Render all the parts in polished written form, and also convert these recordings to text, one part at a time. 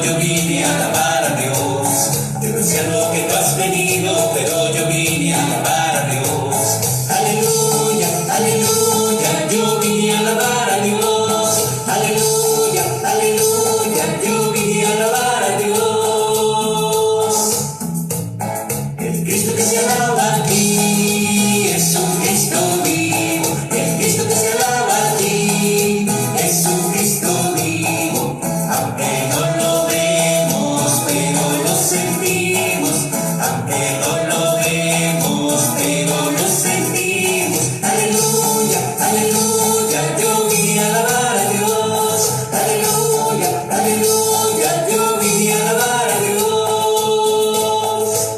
yo vine a alabar a Dios. Yo no sé a lo que tú has venido, pero yo vine a alabar a Dios. Aleluya, aleluya, yo vine a alabar a Dios. Aleluya, aleluya, yo vine a alabar a Dios. El Cristo que se alaba aquí es un Cristo vivo. El Cristo que se alaba aquí es un Cristo vivo. Aunque no lo vemos, pero lo sentimos. Aunque no lo vemos, pero lo sentimos. Aleluya, aleluya, yo vine a alabar a Dios. Aleluya, aleluya, yo vine a alabar a Dios.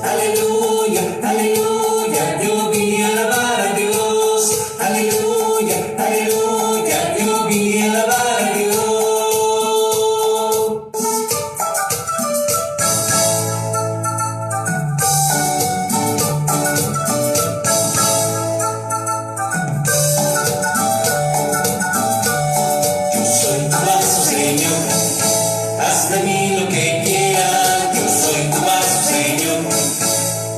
Aleluya, aleluya, yo vine a alabar a Dios. Aleluya, aleluya, yo vine a alabar a Dios. Yo soy tu vaso, Señor, haz de mí lo que quieras. Yo soy tu vaso, Señor,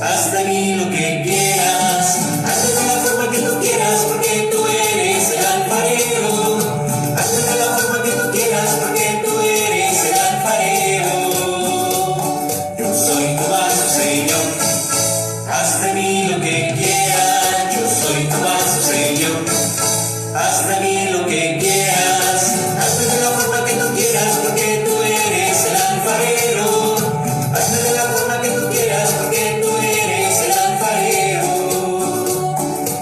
haz de mí lo que quieras. Hazlo de la forma que tú quieras, porque tú eres el alfarero. Hazlo de la forma que tú quieras, porque tú eres el alfarero. Yo soy tu vaso, Señor, haz de mí lo que quieras. Yo soy tu vaso, Señor, haz de mí lo que quieras. Hazlo de la forma que tú quieras, porque tú eres el alfarero. Hazlo de la forma que tú quieras, porque tú eres el alfarero.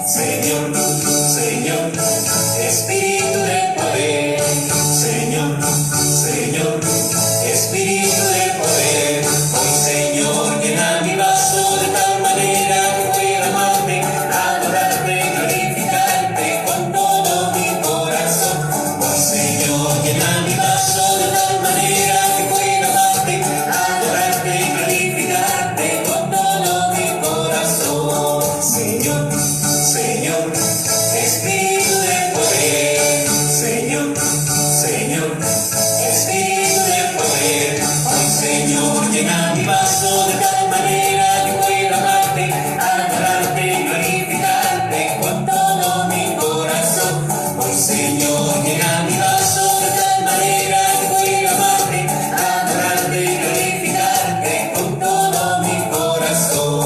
Señor, Señor, Espíritu del poder. Señor, Señor, Espíritu del poder. Hoy, Señor, llena mi vaso de tal manera que pueda amarte, adorarte, glorificarte con todo mi corazón. Hoy, Señor, llena mi vaso de tal manera que pueda amarte, adorarte, glorificarte con todo mi corazón. Señor, Señor, Espíritu del poder. Señor, Señor, Espíritu del poder. Hoy, Señor, llena mi vaso de tal manera que pueda amarte, adorarte, glorificarte con todo mi corazón. Hoy, Señor, llena mi vaso de tal manera que pueda amarte, adorarte, glorificarte con todo mi corazón.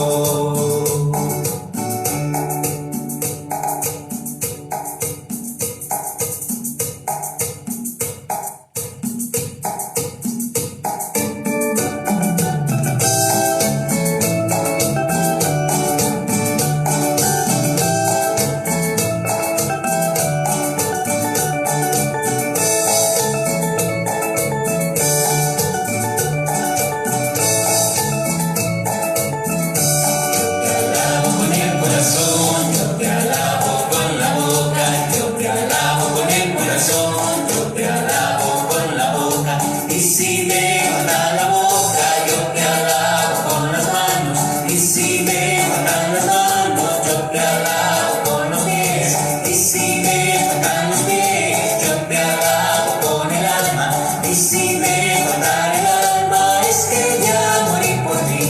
Te alabo con el corazón, yo te alabo con la boca, yo te alabo con el corazón, yo te alabo con la boca. Y si me falta la boca, yo te alabo con las manos. Y si me faltan las manos, yo te alabo con los pies. Y si me faltan los pies, yo te alabo con el alma. Y si me falta el alma, es que ya morí por ti.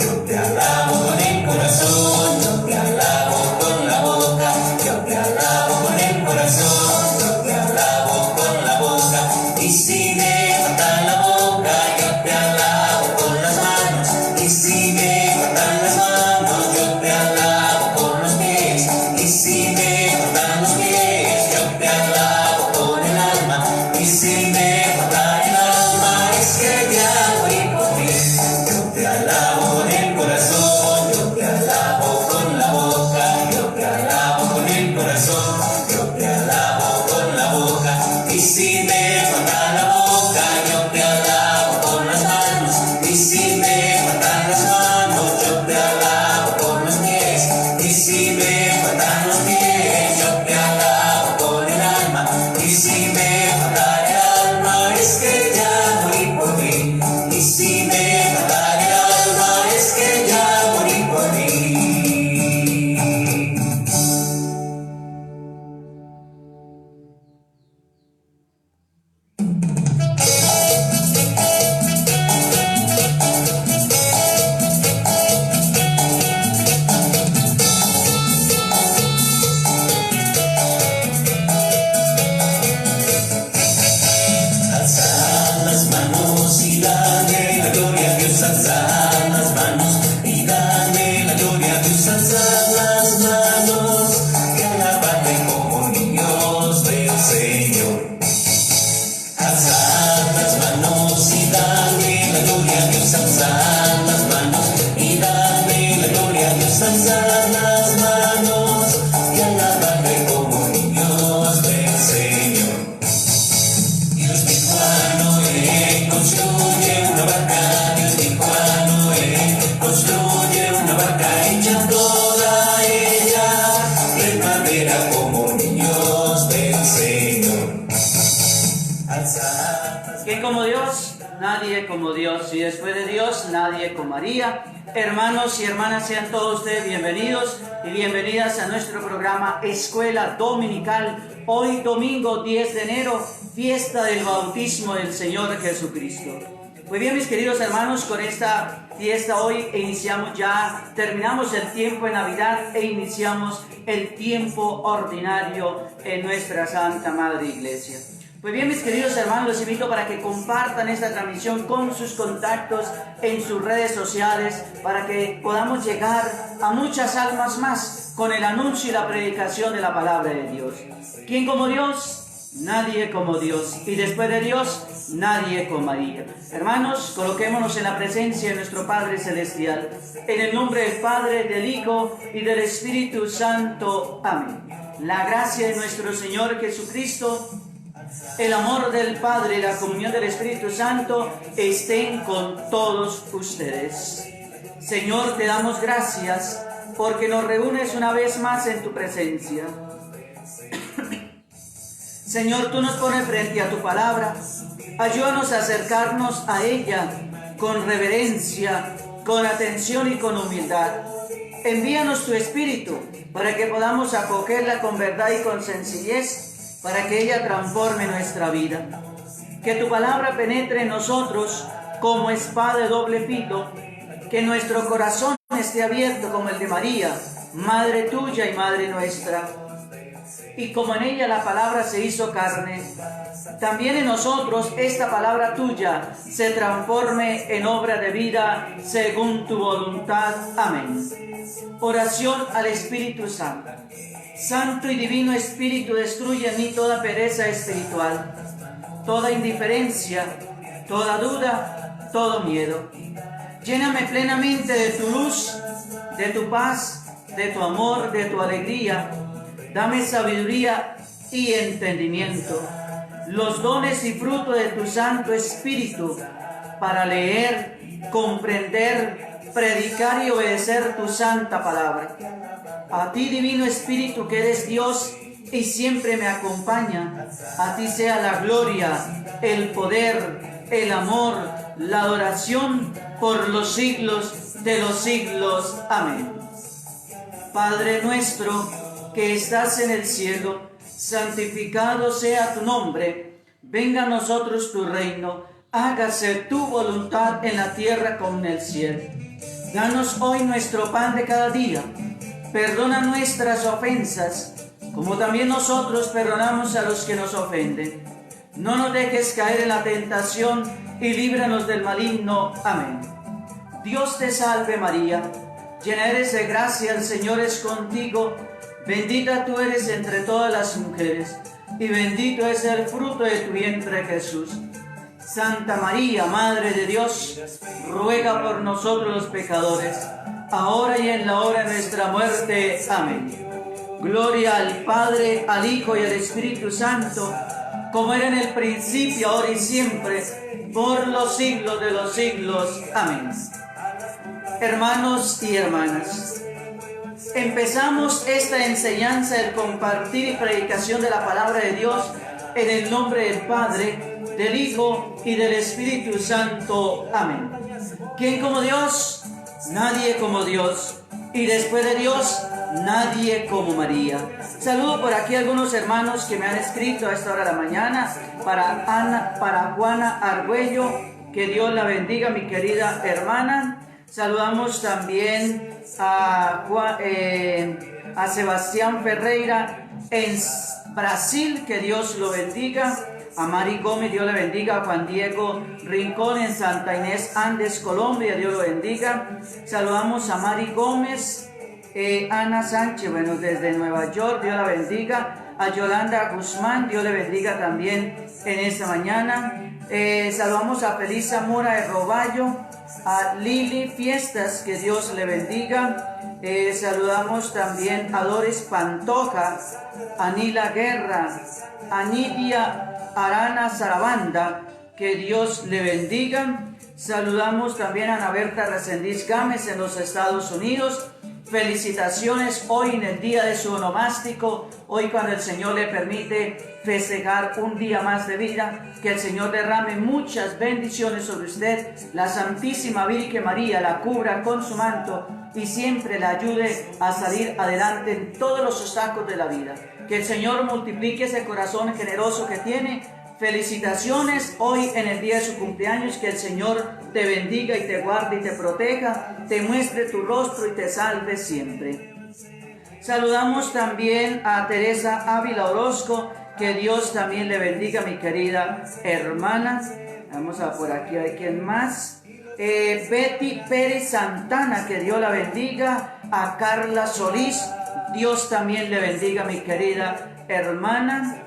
Yo te alabo con el corazón, yo te alabo con la boca, yo te alabo con el corazón, yo te alabo con la boca. Y si me falta la boca, yo te alabo alzar las manos y darle la gloria a Dios, alzar las manos y alabarle como niños del Señor. Y Dios dijo a Noé, construye una barca, Dios dijo a Noé, construye una barca hecha toda ella de madera como niños del Señor. ¿Quién como Dios? Nadie como Dios. Y después de Dios, nadie como María. Hermanos y hermanas, sean todos ustedes bienvenidos y bienvenidas a nuestro programa Escuela Dominical. Hoy domingo 10 de enero, fiesta del bautismo del Señor Jesucristo. Muy bien, mis queridos hermanos, con esta fiesta hoy terminamos el tiempo de Navidad e iniciamos el tiempo ordinario en nuestra Santa Madre Iglesia. Pues bien, mis queridos hermanos, los invito para que compartan esta transmisión con sus contactos en sus redes sociales para que podamos llegar a muchas almas más con el anuncio y la predicación de la palabra de Dios. ¿Quién como Dios? Nadie como Dios. Y después de Dios, nadie como María. Hermanos, coloquémonos en la presencia de nuestro Padre Celestial. En el nombre del Padre, del Hijo y del Espíritu Santo. Amén. La gracia de nuestro Señor Jesucristo, el amor del Padre y la comunión del Espíritu Santo estén con todos ustedes. Señor, te damos gracias porque nos reúnes una vez más en tu presencia. Señor, tú nos pones frente a tu palabra. Ayúdanos a acercarnos a ella con reverencia, con atención y con humildad. Envíanos tu Espíritu para que podamos acogerla con verdad y con sencillez, para que ella transforme nuestra vida. Que tu palabra penetre en nosotros como espada de doble filo, que nuestro corazón esté abierto como el de María, Madre tuya y Madre nuestra. Y como en ella la palabra se hizo carne, también en nosotros esta palabra tuya se transforme en obra de vida según tu voluntad. Amén. Oración al Espíritu Santo. Santo y divino Espíritu, destruye en mí toda pereza espiritual, toda indiferencia, toda duda, todo miedo. Lléname plenamente de tu luz, de tu paz, de tu amor, de tu alegría. Dame sabiduría y entendimiento, los dones y frutos de tu Santo Espíritu, para leer, comprender, predicar y obedecer tu santa palabra. A ti, divino Espíritu, que eres Dios y siempre me acompaña, a ti sea la gloria, el poder, el amor, la adoración por los siglos de los siglos. Amén. Padre nuestro que estás en el cielo, santificado sea tu nombre. Venga a nosotros tu reino, hágase tu voluntad en la tierra como en el cielo. Danos hoy nuestro pan de cada día. Perdona nuestras ofensas, como también nosotros perdonamos a los que nos ofenden. No nos dejes caer en la tentación y líbranos del maligno. Amén. Dios te salve María, llena eres de gracia, el Señor es contigo. Bendita tú eres entre todas las mujeres, y bendito es el fruto de tu vientre Jesús. Santa María, Madre de Dios, ruega por nosotros los pecadores, ahora y en la hora de nuestra muerte. Amén. Gloria al Padre, al Hijo y al Espíritu Santo, como era en el principio, ahora y siempre, por los siglos de los siglos. Amén. Hermanos y hermanas, empezamos esta enseñanza, el compartir y predicación de la palabra de Dios en el nombre del Padre, del Hijo y del Espíritu Santo. Amén. ¿Quién como Dios? Nadie como Dios. Y después de Dios, nadie como María. Saludo por aquí a algunos hermanos que me han escrito a esta hora de la mañana. Para Juana Argüello, que Dios la bendiga, mi querida hermana. Saludamos también a Sebastián Ferreira en Brasil, que Dios lo bendiga. A Mari Gómez, Dios le bendiga. A Juan Diego Rincón en Santa Inés Andes, Colombia, Dios lo bendiga. Saludamos a Mari Gómez. Ana Sánchez, bueno, desde Nueva York, Dios la bendiga. A Yolanda Guzmán, Dios le bendiga también en esta mañana. Saludamos a Felisa Mora de Roballo. A Lili Fiestas, que Dios le bendiga. Saludamos también a Doris Pantoja, a Nila Guerra, a Nidia Arana Sarabanda, que Dios le bendiga. Saludamos también a Ana Berta Resendiz Gámez en los Estados Unidos. Felicitaciones hoy en el día de su onomástico, hoy cuando el Señor le permite festejar un día más de vida. Que el Señor derrame muchas bendiciones sobre usted. La Santísima Virgen María la cubra con su manto y siempre la ayude a salir adelante en todos los obstáculos de la vida. Que el Señor multiplique ese corazón generoso que tiene. Felicitaciones hoy en el día de su cumpleaños. Que el Señor te bendiga y te guarde y te proteja, te muestre tu rostro y te salve siempre. Saludamos también a Teresa Ávila Orozco, que Dios también le bendiga, mi querida hermana. Vamos a por aquí a ver quién más. Betty Pérez Santana, que Dios la bendiga. A Carla Solís, Dios también le bendiga, mi querida hermana.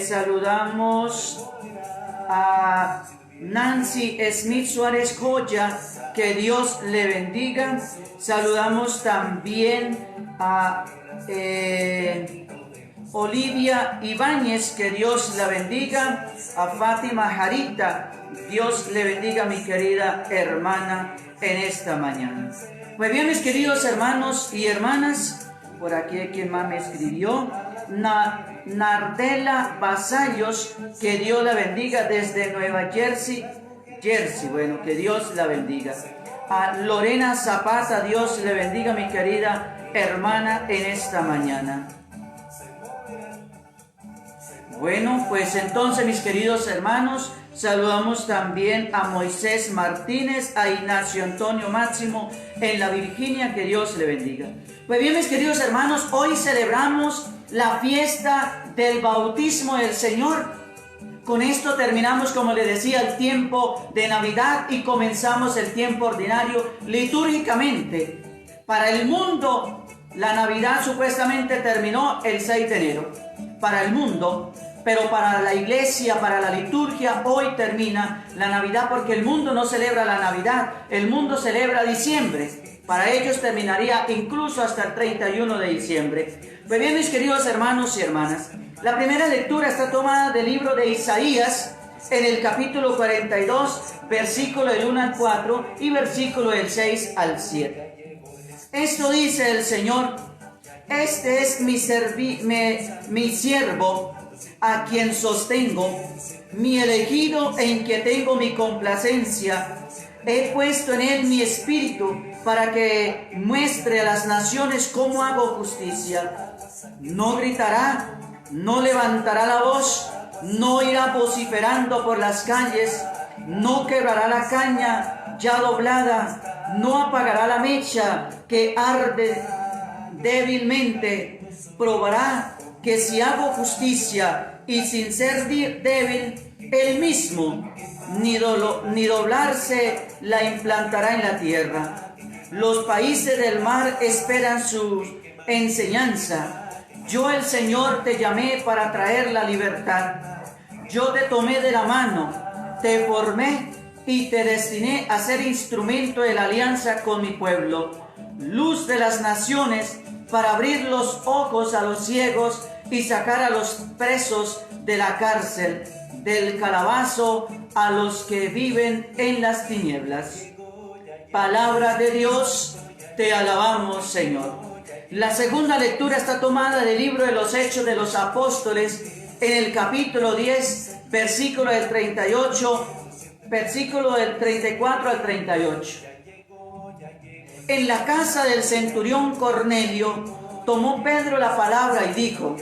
Saludamos a Nancy Smith Suárez Joya, que Dios le bendiga. Saludamos también a Olivia Ibáñez, que Dios la bendiga. A Fátima Jarita, Dios le bendiga, mi querida hermana, en esta mañana. Pues bien, mis queridos hermanos y hermanas, por aquí hay quien más me escribió. Nardela Vasallos, que Dios la bendiga desde Nueva Jersey. Bueno, que Dios la bendiga. A Lorena Zapata, Dios le bendiga, mi querida hermana, en esta mañana. Bueno, pues entonces, mis queridos hermanos, saludamos también a Moisés Martínez, a Ignacio Antonio Máximo en la Virginia, que Dios le bendiga. Pues bien, mis queridos hermanos, hoy celebramos la fiesta del bautismo del Señor. Con esto terminamos, como le decía, el tiempo de Navidad y comenzamos el tiempo ordinario litúrgicamente. Para el mundo, la Navidad supuestamente terminó el 6 de enero. Para el mundo, pero para la iglesia, para la liturgia, hoy termina la Navidad, porque el mundo no celebra la Navidad, el mundo celebra diciembre. Para ellos terminaría incluso hasta el 31 de diciembre. Pues bien, mis queridos hermanos y hermanas, la primera lectura está tomada del libro de Isaías, en el capítulo 42, versículo del 1 al 4 y versículo del 6 al 7. Esto dice el Señor: este es mi siervo, a quien sostengo, mi elegido, en que tengo mi complacencia. He puesto en él mi espíritu, para que muestre a las naciones cómo hago justicia. No gritará, no levantará la voz, no irá vociferando por las calles, no quebrará la caña ya doblada, no apagará la mecha que arde débilmente. Probará que si hago justicia y sin ser débil, él mismo ni doblarse la implantará en la tierra. Los países del mar esperan su enseñanza. Yo, el Señor, te llamé para traer la libertad. Yo te tomé de la mano, te formé y te destiné a ser instrumento de la alianza con mi pueblo, luz de las naciones, para abrir los ojos a los ciegos y sacar a los presos de la cárcel, del calabozo a los que viven en las tinieblas. Palabra de Dios, te alabamos, Señor. La segunda lectura está tomada del libro de los Hechos de los Apóstoles, en el capítulo 10, versículo del 34 al 38. En la casa del centurión Cornelio, tomó Pedro la palabra y dijo: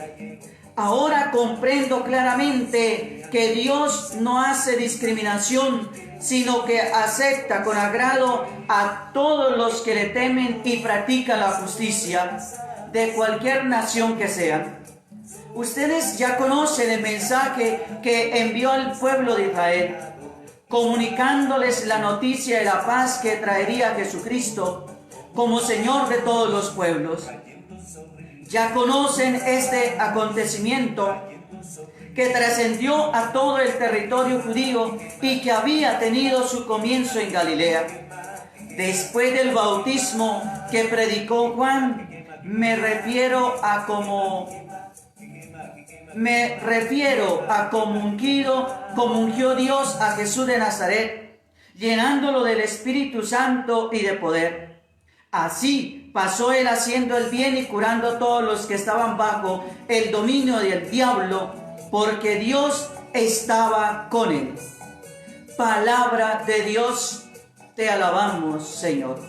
ahora comprendo claramente que Dios no hace discriminación, sino que acepta con agrado a todos los que le temen y practican la justicia, de cualquier nación que sean. Ustedes ya conocen el mensaje que envió al pueblo de Israel, comunicándoles la noticia de la paz que traería Jesucristo como Señor de todos los pueblos. Ya conocen este acontecimiento que trascendió a todo el territorio judío y que había tenido su comienzo en Galilea. después del bautismo que predicó Juan, me refiero a como ungió Dios a Jesús de Nazaret, llenándolo del Espíritu Santo y de poder. Así pasó él haciendo el bien y curando a todos los que estaban bajo el dominio del diablo, porque Dios estaba con él. Palabra de Dios, te alabamos, Señor.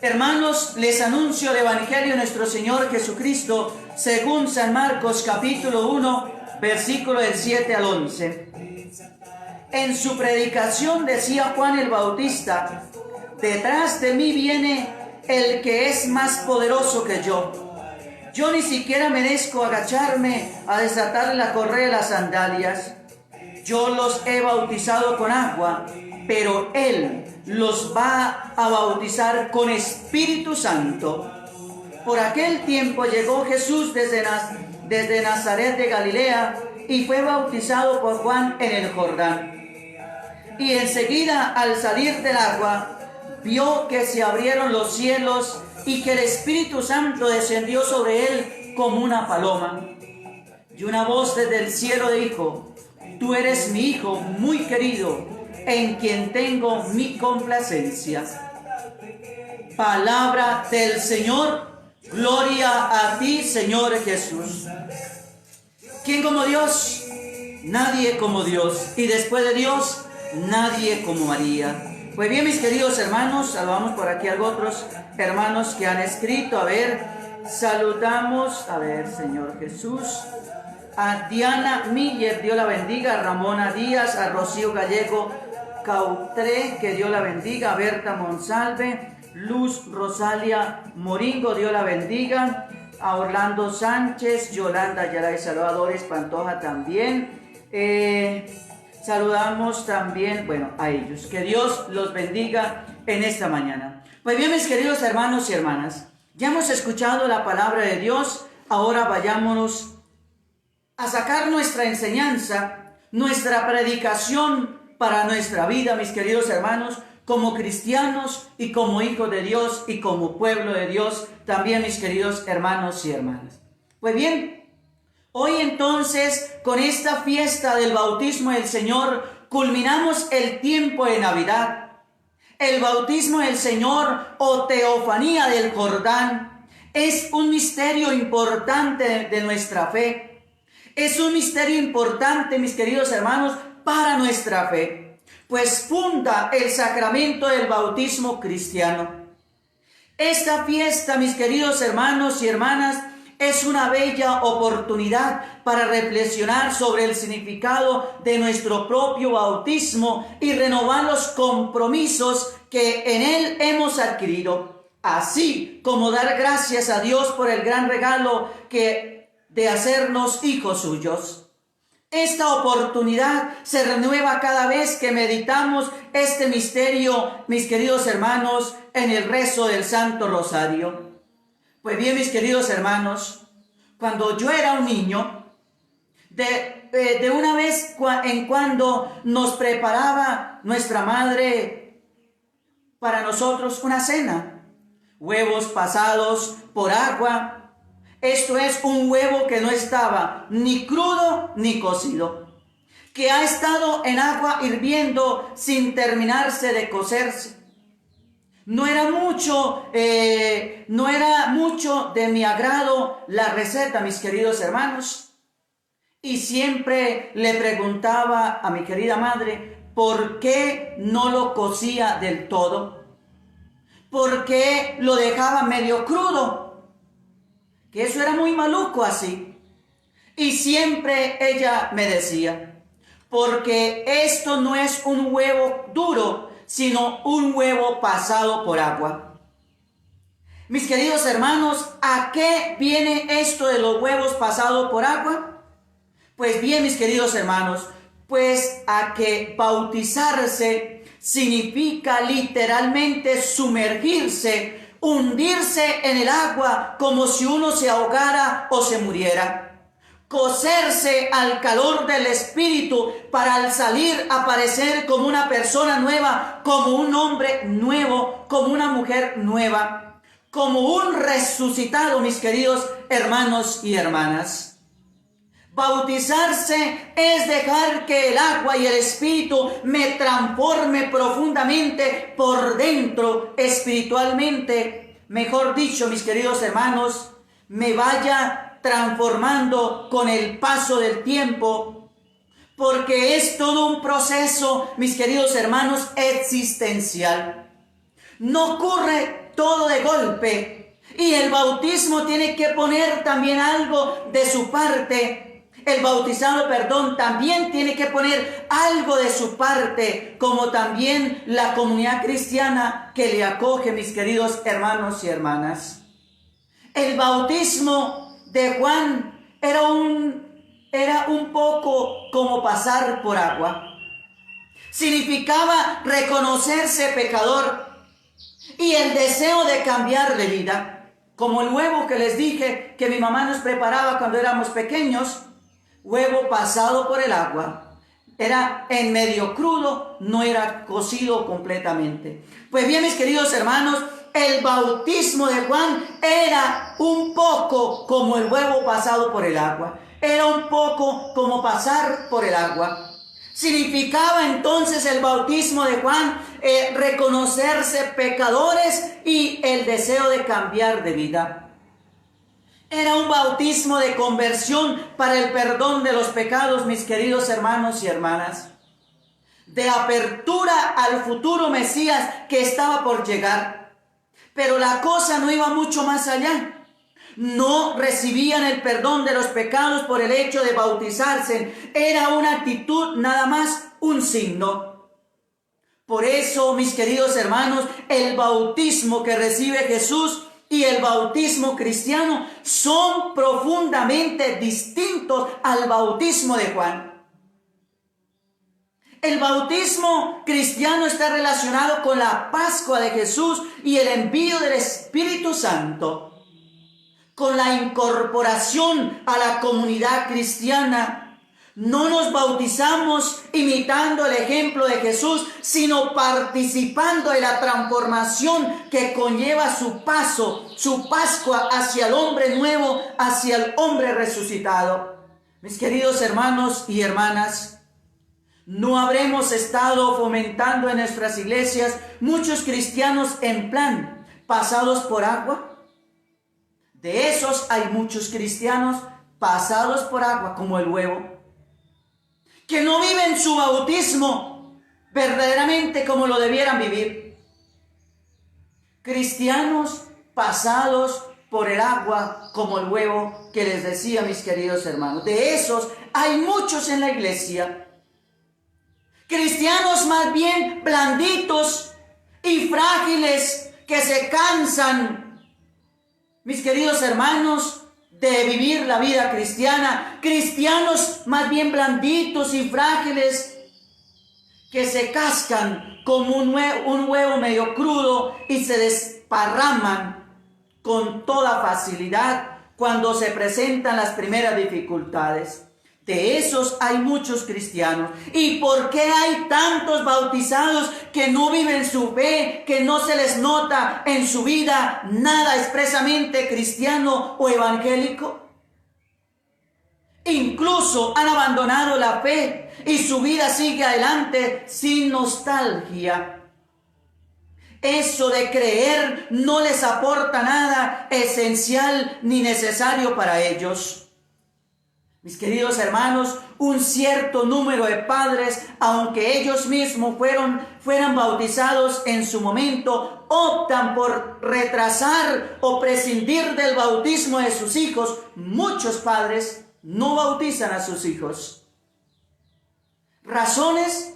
Hermanos, les anuncio el Evangelio de nuestro Señor Jesucristo según San Marcos capítulo 1, versículo del 7 al 11. En su predicación decía Juan el Bautista: detrás de mí viene el que es más poderoso que yo. Yo ni siquiera merezco agacharme a desatarle la correa de las sandalias. Yo los he bautizado con agua, pero Él los va a bautizar con Espíritu Santo. Por aquel tiempo llegó Jesús desde Nazaret de Galilea y fue bautizado por Juan en el Jordán. Y enseguida, al salir del agua, vio que se abrieron los cielos y que el Espíritu Santo descendió sobre él como una paloma. Y una voz desde el cielo dijo: tú eres mi Hijo muy querido, en quien tengo mi complacencia. Palabra del Señor. Gloria a ti, Señor Jesús. ¿Quién como Dios? Nadie como Dios. Y después de Dios, nadie como María. Pues bien, mis queridos hermanos, saludamos por aquí a otros hermanos que han escrito. Saludamos, Señor Jesús, a Diana Miller, Dios la bendiga, a Ramona Díaz, a Rocío Gallego Cautré, que Dios la bendiga, a Berta Monsalve, Luz Rosalia Moringo, Dios la bendiga, a Orlando Sánchez, Yolanda Yaray, Salvadores Pantoja también. Saludamos también, a ellos. Que Dios los bendiga en esta mañana. Pues bien, mis queridos hermanos y hermanas, ya hemos escuchado la palabra de Dios. Ahora vayámonos a sacar nuestra enseñanza, nuestra predicación para nuestra vida, mis queridos hermanos, como cristianos y como hijos de Dios y como pueblo de Dios, también, mis queridos hermanos y hermanas. Pues bien, hoy entonces, con esta fiesta del bautismo del Señor, culminamos el tiempo de Navidad. El bautismo del Señor o teofanía del Jordán es un misterio importante de nuestra fe. Es un misterio importante, mis queridos hermanos, para nuestra fe, pues funda el sacramento del bautismo cristiano. Esta fiesta, mis queridos hermanos y hermanas, es una bella oportunidad para reflexionar sobre el significado de nuestro propio bautismo y renovar los compromisos que en él hemos adquirido, así como dar gracias a Dios por el gran regalo de hacernos hijos suyos. Esta oportunidad se renueva cada vez que meditamos este misterio, mis queridos hermanos, en el rezo del Santo Rosario. Pues bien, mis queridos hermanos, cuando yo era un niño, de una vez en cuando nos preparaba nuestra madre para nosotros una cena, huevos pasados por agua. Esto es un huevo que no estaba ni crudo ni cocido, que ha estado en agua hirviendo sin terminarse de cocerse. No era mucho de mi agrado la receta, mis queridos hermanos. Y siempre le preguntaba a mi querida madre por qué no lo cocía del todo, por qué lo dejaba medio crudo, que eso era muy maluco así. Y siempre ella me decía: porque esto no es un huevo duro, sino un huevo pasado por agua. Mis queridos hermanos, ¿a qué viene esto de los huevos pasados por agua? Pues bien, mis queridos hermanos, pues a que bautizarse significa literalmente sumergirse, hundirse en el agua como si uno se ahogara o se muriera. coserse al calor del Espíritu para al salir aparecer como una persona nueva, como un hombre nuevo, como una mujer nueva, como un resucitado, mis queridos hermanos y hermanas. Bautizarse es dejar que el agua y el Espíritu me transforme profundamente por dentro, espiritualmente. Mejor dicho, mis queridos hermanos, me vaya transformando con el paso del tiempo, porque es todo un proceso, mis queridos hermanos, existencial. No ocurre todo de golpe, y el bautismo tiene que poner también algo de su parte. El bautizado, también tiene que poner algo de su parte, como también la comunidad cristiana que le acoge, mis queridos hermanos y hermanas. El bautismo de Juan era un poco como pasar por agua. Significaba reconocerse pecador y el deseo de cambiar de vida. Como el huevo que les dije que mi mamá nos preparaba cuando éramos pequeños, huevo pasado por el agua. Era en medio crudo, no era cocido completamente. Pues bien, mis queridos hermanos, el bautismo de Juan era un poco como el huevo pasado por el agua. Era un poco como pasar por el agua. Significaba entonces el bautismo de Juan reconocerse pecadores y el deseo de cambiar de vida. Era un bautismo de conversión para el perdón de los pecados, mis queridos hermanos y hermanas. De apertura al futuro Mesías que estaba por llegar. Pero la cosa no iba mucho más allá. No recibían el perdón de los pecados por el hecho de bautizarse. Era una actitud, nada más, un signo. Por eso, mis queridos hermanos, el bautismo que recibe Jesús y el bautismo cristiano son profundamente distintos al bautismo de Juan. El bautismo cristiano está relacionado con la Pascua de Jesús y el envío del Espíritu Santo, con la incorporación a la comunidad cristiana. No nos bautizamos imitando el ejemplo de Jesús, sino participando de la transformación que conlleva su paso, su Pascua hacia el hombre nuevo, hacia el hombre resucitado. Mis queridos hermanos y hermanas, ¿no habremos estado fomentando en nuestras iglesias muchos cristianos en plan pasados por agua? De esos hay muchos cristianos pasados por agua como el huevo, que no viven su bautismo verdaderamente como lo debieran vivir. Cristianos pasados por el agua como el huevo que les decía, mis queridos hermanos. De esos hay muchos en la iglesia. Cristianos más bien blanditos y frágiles que se cansan, mis queridos hermanos, de vivir la vida cristiana. Cristianos más bien blanditos y frágiles que se cascan como un huevo medio crudo y se desparraman con toda facilidad cuando se presentan las primeras dificultades. De esos hay muchos cristianos. ¿Y por qué hay tantos bautizados que no viven su fe, que no se les nota en su vida nada expresamente cristiano o evangélico? Incluso han abandonado la fe y su vida sigue adelante sin nostalgia. Eso de creer no les aporta nada esencial ni necesario para ellos. Mis queridos hermanos, un cierto número de padres, aunque ellos mismos fueran bautizados en su momento, optan por retrasar o prescindir del bautismo de sus hijos. Muchos padres no bautizan a sus hijos. ¿Razones?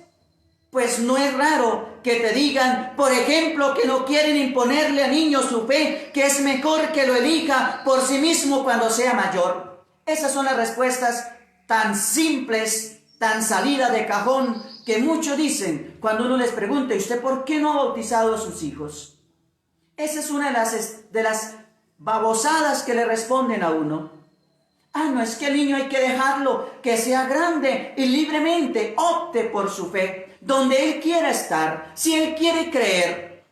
Pues no es raro que te digan, por ejemplo, que no quieren imponerle al niño su fe, que es mejor que lo elija por sí mismo cuando sea mayor. Esas son las respuestas tan simples, tan salidas de cajón, que muchos dicen cuando uno les pregunta, ¿y usted por qué no ha bautizado a sus hijos? Esa es una de las babosadas que le responden a uno. Ah, no, es que el niño hay que dejarlo que sea grande y libremente opte por su fe, donde él quiera estar, si él quiere creer.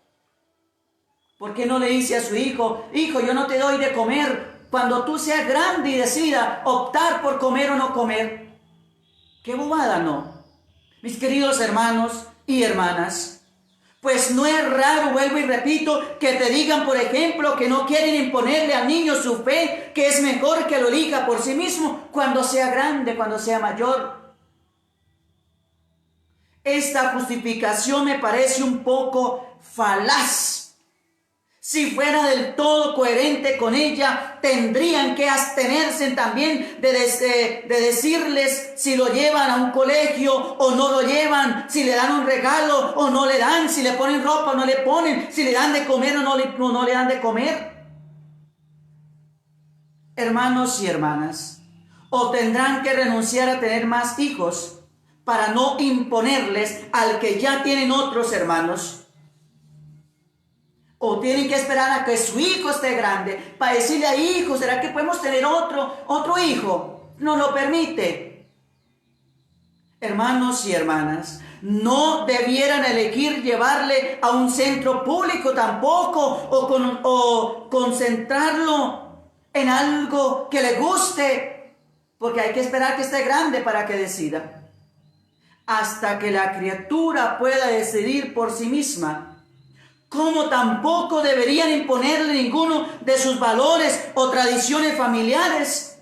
¿Por qué no le dice a su hijo, hijo, yo no te doy de comer cuando tú seas grande y decida optar por comer o no comer? ¡Qué bobada, no! Mis queridos hermanos y hermanas, pues no es raro, vuelvo y repito, que te digan, por ejemplo, que no quieren imponerle al niño su fe, que es mejor que lo elija por sí mismo cuando sea grande, cuando sea mayor. Esta justificación me parece un poco falaz. Si fuera del todo coherente con ella, tendrían que abstenerse también de decirles si lo llevan a un colegio o no lo llevan, si le dan un regalo o no le dan, si le ponen ropa o no le ponen, si le dan de comer o no le dan de comer. Hermanos y hermanas, o tendrán que renunciar a tener más hijos para no imponerles al que ya tienen otros hermanos. O tienen que esperar a que su hijo esté grande para decirle a hijo, ¿será que podemos tener otro hijo? No lo permite. Hermanos y hermanas, no debieran elegir llevarle a un centro público tampoco o concentrarlo en algo que le guste, porque hay que esperar que esté grande para que decida. Hasta que la criatura pueda decidir por sí misma. Como tampoco deberían imponerle ninguno de sus valores o tradiciones familiares.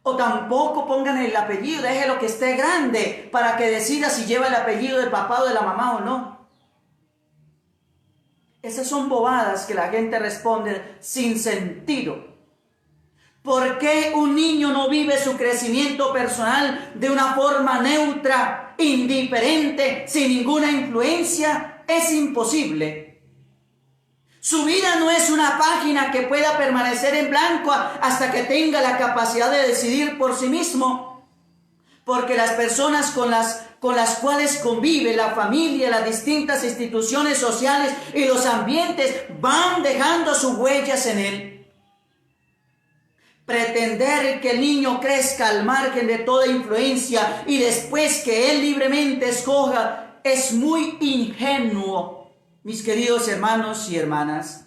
O tampoco pongan el apellido, déjelo que esté grande para que decida si lleva el apellido del papá o de la mamá o no. Esas son bobadas que la gente responde sin sentido. ¿Por qué un niño no vive su crecimiento personal de una forma neutra, indiferente, sin ninguna influencia? Es imposible. Su vida no es una página que pueda permanecer en blanco hasta que tenga la capacidad de decidir por sí mismo. Porque las personas con las cuales convive, la familia, las distintas instituciones sociales y los ambientes van dejando sus huellas en él. Pretender que el niño crezca al margen de toda influencia y después que él libremente escoja es muy ingenuo, mis queridos hermanos y hermanas.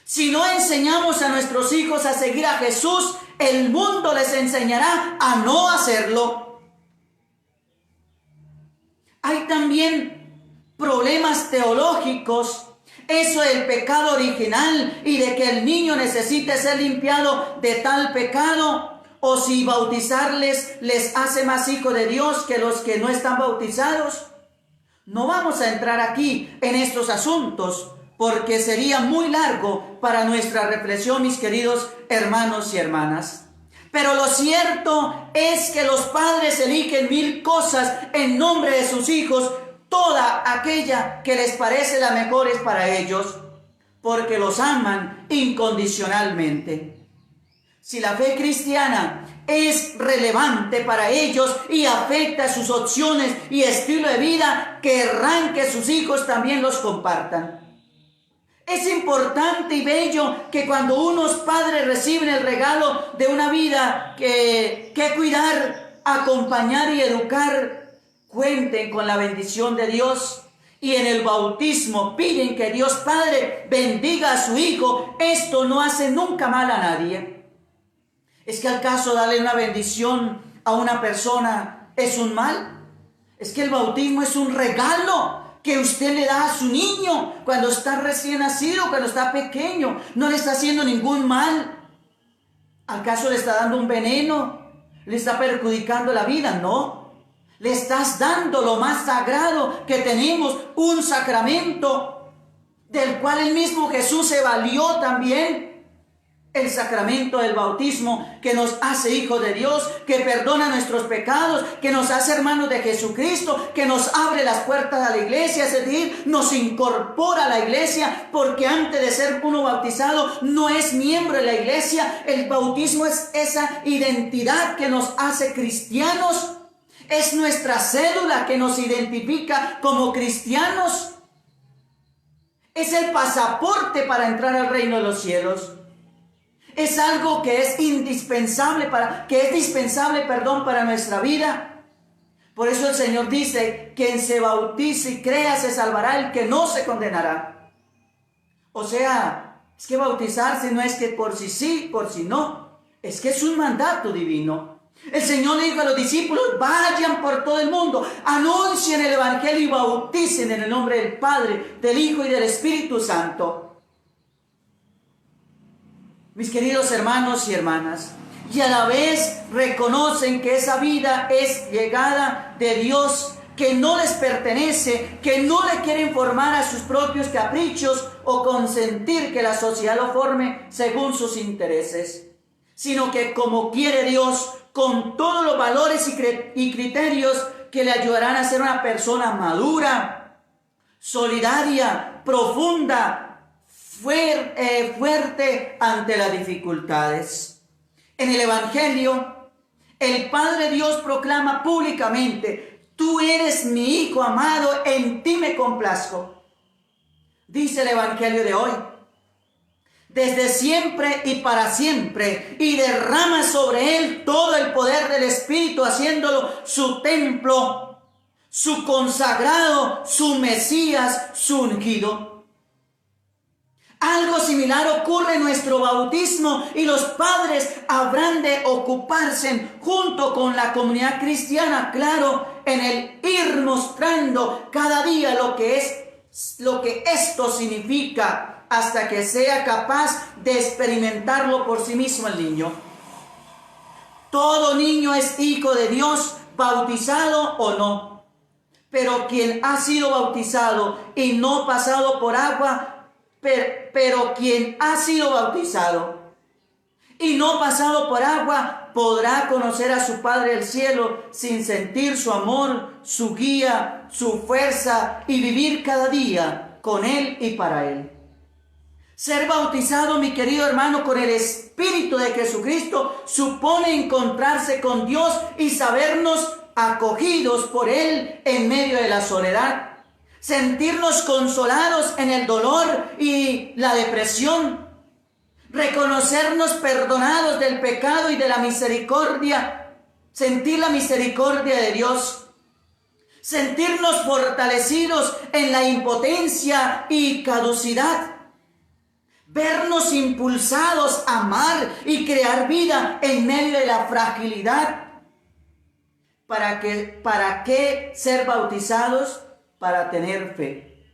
Si no enseñamos a nuestros hijos a seguir a Jesús, el mundo les enseñará a no hacerlo. Hay también problemas teológicos. Eso del pecado original y de que el niño necesite ser limpiado de tal pecado, o si bautizarles les hace más hijos de Dios que los que no están bautizados. No vamos a entrar aquí en estos asuntos porque sería muy largo para nuestra reflexión, mis queridos hermanos y hermanas. Pero lo cierto es que los padres eligen mil cosas en nombre de sus hijos, toda aquella que les parece la mejor es para ellos, porque los aman incondicionalmente. Si la fe cristiana es relevante para ellos y afecta sus opciones y estilo de vida, querrán que sus hijos también los compartan. Es importante y bello que cuando unos padres reciben el regalo de una vida que cuidar, acompañar y educar, cuenten con la bendición de Dios. Y en el bautismo piden que Dios Padre bendiga a su hijo. Esto no hace nunca mal a nadie. ¿Es que al caso darle una bendición a una persona es un mal? Es que el bautismo es un regalo que usted le da a su niño cuando está recién nacido, cuando está pequeño. No le está haciendo ningún mal. ¿Acaso le está dando un veneno? ¿Le está perjudicando la vida? No. Le estás dando lo más sagrado que tenemos, un sacramento del cual el mismo Jesús se valió también. El sacramento del bautismo que nos hace hijos de Dios, que perdona nuestros pecados, que nos hace hermanos de Jesucristo, que nos abre las puertas a la iglesia, es decir, nos incorpora a la iglesia, porque antes de ser uno bautizado no es miembro de la iglesia. El bautismo es esa identidad que nos hace cristianos, es nuestra cédula que nos identifica como cristianos, es el pasaporte para entrar al reino de los cielos. Es algo que es indispensable para nuestra vida. Por eso el Señor dice: quien se bautice y crea se salvará, el que no se condenará. O sea, es que bautizarse no es que por si sí, por si no. Es que es un mandato divino. El Señor le dijo a los discípulos: vayan por todo el mundo, anuncien el Evangelio y bauticen en el nombre del Padre, del Hijo y del Espíritu Santo. Mis queridos hermanos y hermanas, y a la vez reconocen que esa vida es llegada de Dios, que no les pertenece, que no le quieren formar a sus propios caprichos o consentir que la sociedad lo forme según sus intereses, sino que como quiere Dios, con todos los valores y criterios que le ayudarán a ser una persona madura, solidaria, profunda, fuerte ante las dificultades. En el Evangelio, el Padre Dios proclama públicamente: tú eres mi Hijo amado, en ti me complazco. Dice el Evangelio de hoy: desde siempre y para siempre, y derrama sobre él todo el poder del Espíritu, haciéndolo su templo, su consagrado, su Mesías, su ungido. Algo similar ocurre en nuestro bautismo, y los padres habrán de ocuparse junto con la comunidad cristiana, claro, en el ir mostrando cada día lo que esto significa, hasta que sea capaz de experimentarlo por sí mismo el niño. Todo niño es hijo de Dios, bautizado o no. Pero quien ha sido bautizado y no pasado por agua, pero quien ha sido bautizado y no pasado por agua podrá conocer a su Padre del cielo sin sentir su amor, su guía, su fuerza, y vivir cada día con Él y para Él. Ser bautizado, mi querido hermano, con el Espíritu de Jesucristo supone encontrarse con Dios y sabernos acogidos por Él en medio de la soledad. Sentirnos consolados en el dolor y la depresión. Reconocernos perdonados del pecado y de la misericordia. Sentir la misericordia de Dios. Sentirnos fortalecidos en la impotencia y caducidad. Vernos impulsados a amar y crear vida en medio de la fragilidad. ¿Para qué ser bautizados? Para tener fe,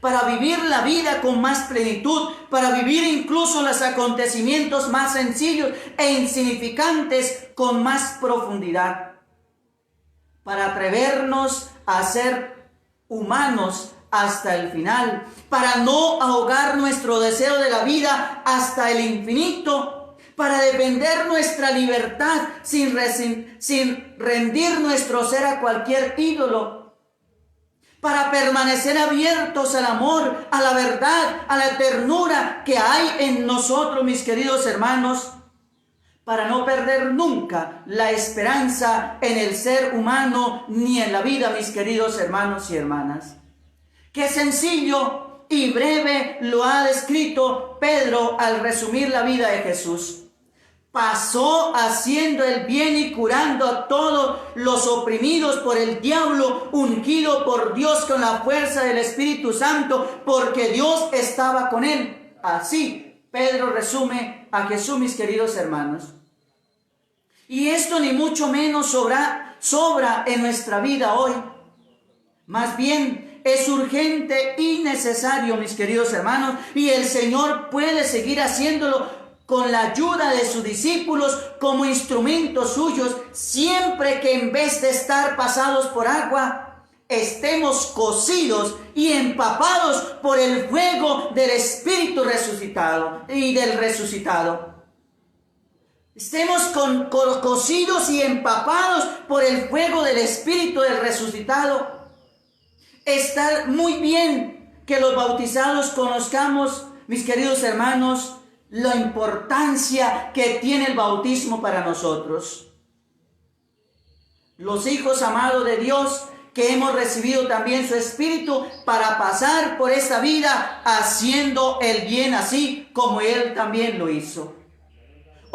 para vivir la vida con más plenitud, para vivir incluso los acontecimientos más sencillos e insignificantes con más profundidad, para atrevernos a ser humanos hasta el final, para no ahogar nuestro deseo de la vida hasta el infinito, para defender nuestra libertad sin rendir nuestro ser a cualquier ídolo, para permanecer abiertos al amor, a la verdad, a la ternura que hay en nosotros, mis queridos hermanos, para no perder nunca la esperanza en el ser humano ni en la vida, mis queridos hermanos y hermanas. Qué sencillo y breve lo ha descrito Pedro al resumir la vida de Jesús. Pasó haciendo el bien y curando a todos los oprimidos por el diablo, ungido por Dios con la fuerza del Espíritu Santo, porque Dios estaba con él. Así Pedro resume a Jesús, mis queridos hermanos. Y esto ni mucho menos sobra en nuestra vida hoy. Más bien es urgente y necesario, mis queridos hermanos, y el Señor puede seguir haciéndolo con la ayuda de sus discípulos como instrumentos suyos, siempre que en vez de estar pasados por agua, estemos cocidos y empapados por el fuego del Espíritu resucitado y del resucitado. Estemos cocidos y empapados por el fuego del Espíritu del resucitado. Está muy bien que los bautizados conozcamos, mis queridos hermanos, la importancia que tiene el bautismo para nosotros. Los hijos amados de Dios, que hemos recibido también su Espíritu para pasar por esta vida haciendo el bien, así como Él también lo hizo.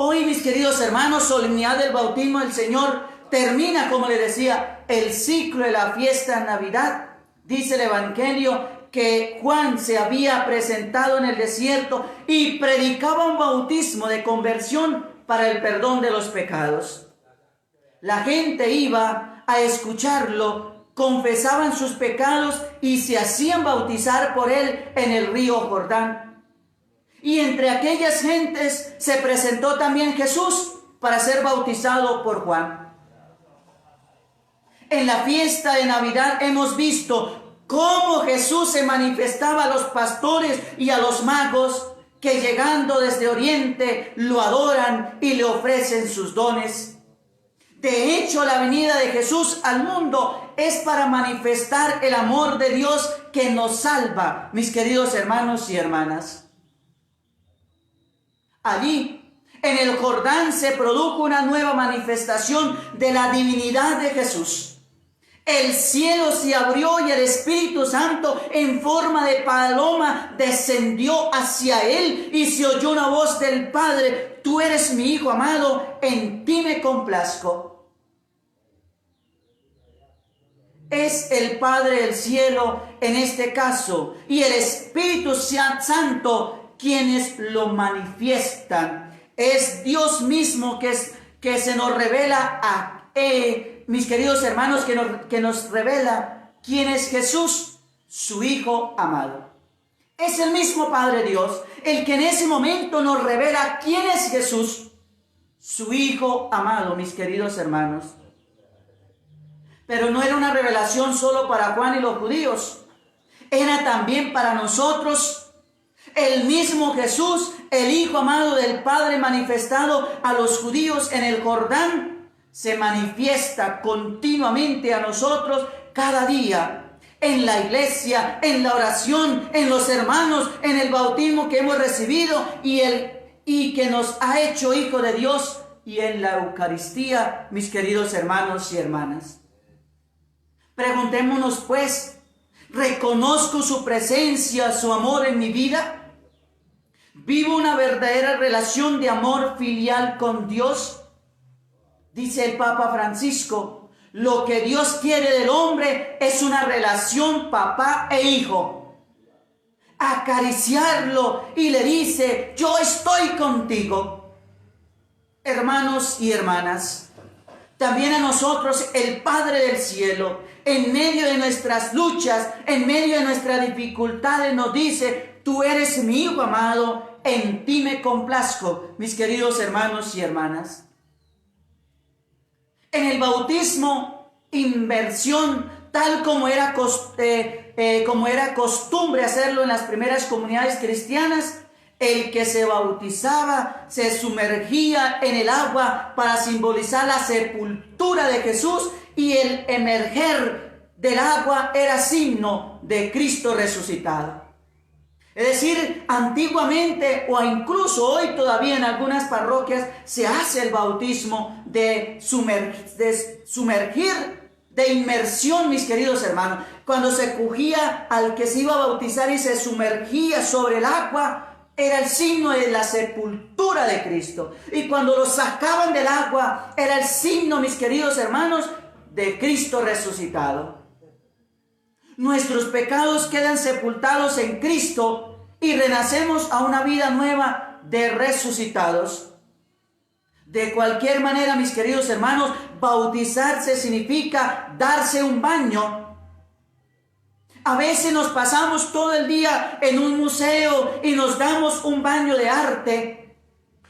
Hoy, mis queridos hermanos, solemnidad del bautismo del Señor, termina, como le decía, el ciclo de la fiesta de Navidad. Dice el Evangelio que Juan se había presentado en el desierto y predicaba un bautismo de conversión para el perdón de los pecados. La gente iba a escucharlo, confesaban sus pecados y se hacían bautizar por él en el río Jordán. Y entre aquellas gentes se presentó también Jesús para ser bautizado por Juan. En la fiesta de Navidad hemos visto cómo Jesús se manifestaba a los pastores y a los magos que llegando desde Oriente lo adoran y le ofrecen sus dones. De hecho, la venida de Jesús al mundo es para manifestar el amor de Dios que nos salva, mis queridos hermanos y hermanas. Allí, en el Jordán, se produjo una nueva manifestación de la divinidad de Jesús. El cielo se abrió y el Espíritu Santo en forma de paloma descendió hacia él y se oyó una voz del Padre: tú eres mi Hijo amado, en ti me complazco. Es el Padre del cielo en este caso y el Espíritu Santo quienes lo manifiestan. Es Dios mismo que se nos revela mis queridos hermanos, que nos revela quién es Jesús, su Hijo amado. Es el mismo Padre Dios el que en ese momento nos revela quién es Jesús, su Hijo amado, mis queridos hermanos. Pero no era una revelación solo para Juan y los judíos, era también para nosotros. El mismo Jesús, el Hijo amado del Padre manifestado a los judíos en el Jordán, se manifiesta continuamente a nosotros cada día, en la iglesia, en la oración, en los hermanos, en el bautismo que hemos recibido y que nos ha hecho hijo de Dios, y en la Eucaristía, mis queridos hermanos y hermanas. Preguntémonos pues, ¿reconozco su presencia, su amor en mi vida? ¿Vivo una verdadera relación de amor filial con Dios? Dice el Papa Francisco, lo que Dios quiere del hombre es una relación papá e hijo. Acariciarlo y le dice: yo estoy contigo. Hermanos y hermanas, también a nosotros el Padre del cielo, en medio de nuestras luchas, en medio de nuestras dificultades, nos dice: tú eres mi Hijo amado, en ti me complazco, mis queridos hermanos y hermanas. En el bautismo, inmersión, tal como era costumbre hacerlo en las primeras comunidades cristianas, el que se bautizaba se sumergía en el agua para simbolizar la sepultura de Jesús, y el emerger del agua era signo de Cristo resucitado. Es decir, antiguamente o incluso hoy todavía en algunas parroquias se hace el bautismo de sumergir, de inmersión, mis queridos hermanos. Cuando se cogía al que se iba a bautizar y se sumergía sobre el agua, era el signo de la sepultura de Cristo. Y cuando lo sacaban del agua, era el signo, mis queridos hermanos, de Cristo resucitado. Nuestros pecados quedan sepultados en Cristo y renacemos a una vida nueva de resucitados. De cualquier manera, mis queridos hermanos, bautizarse significa darse un baño. A veces nos pasamos todo el día en un museo y nos damos un baño de arte.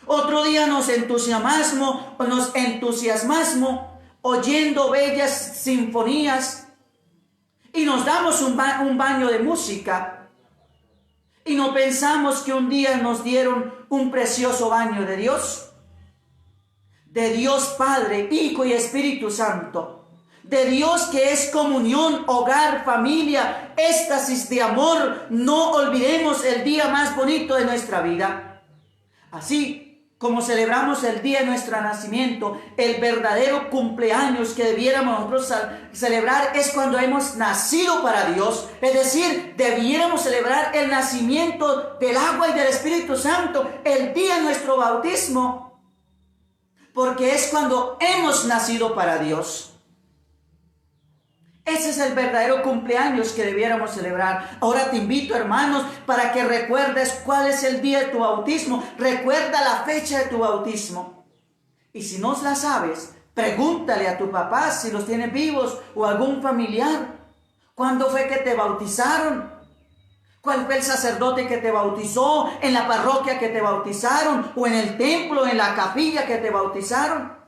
Otro día nos entusiasmamos oyendo bellas sinfonías y nos damos un baño de música. Y no pensamos que un día nos dieron un precioso baño de Dios Padre, Hijo y Espíritu Santo, de Dios que es comunión, hogar, familia, éxtasis de amor. No olvidemos el día más bonito de nuestra vida. Así como celebramos el día de nuestro nacimiento, el verdadero cumpleaños que debiéramos nosotros celebrar es cuando hemos nacido para Dios. Es decir, debiéramos celebrar el nacimiento del agua y del Espíritu Santo, el día de nuestro bautismo. porque es cuando hemos nacido para Dios. Ese es el verdadero cumpleaños que debiéramos celebrar. Ahora te invito, hermanos, para que recuerdes cuál es el día de tu bautismo. Recuerda la fecha de tu bautismo. Y si no la sabes, pregúntale a tu papá si los tiene vivos o algún familiar. ¿Cuándo fue que te bautizaron? ¿Cuál fue el sacerdote que te bautizó? ¿En la parroquia que te bautizaron? ¿O en el templo, en la capilla que te bautizaron?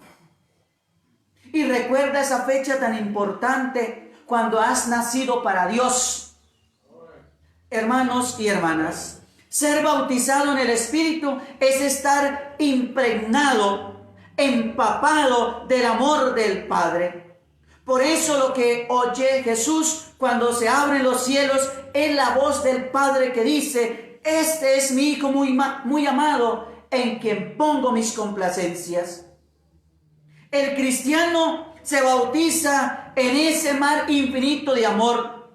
Y recuerda esa fecha tan importante cuando has nacido para Dios. Hermanos y hermanas, ser bautizado en el Espíritu es estar impregnado, empapado del amor del Padre. Por eso lo que oye Jesús cuando se abren los cielos es la voz del Padre que dice: este es mi Hijo muy amado, en quien pongo mis complacencias. El cristiano se bautiza en ese mar infinito de amor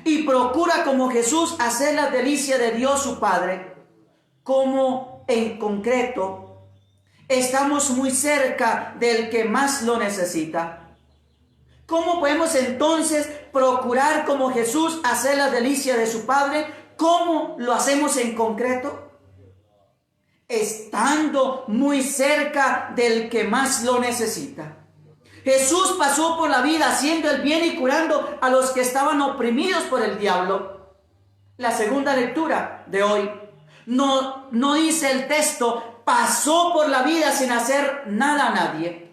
y procura como Jesús hacer la delicia de Dios su Padre. Como en concreto estamos muy cerca del que más lo necesita. ¿Cómo podemos entonces procurar como Jesús hacer la delicia de su Padre? ¿Cómo lo hacemos en concreto? Estando muy cerca del que más lo necesita. Jesús pasó por la vida haciendo el bien y curando a los que estaban oprimidos por el diablo. La segunda lectura de hoy no dice el texto: pasó por la vida sin hacer nada a nadie.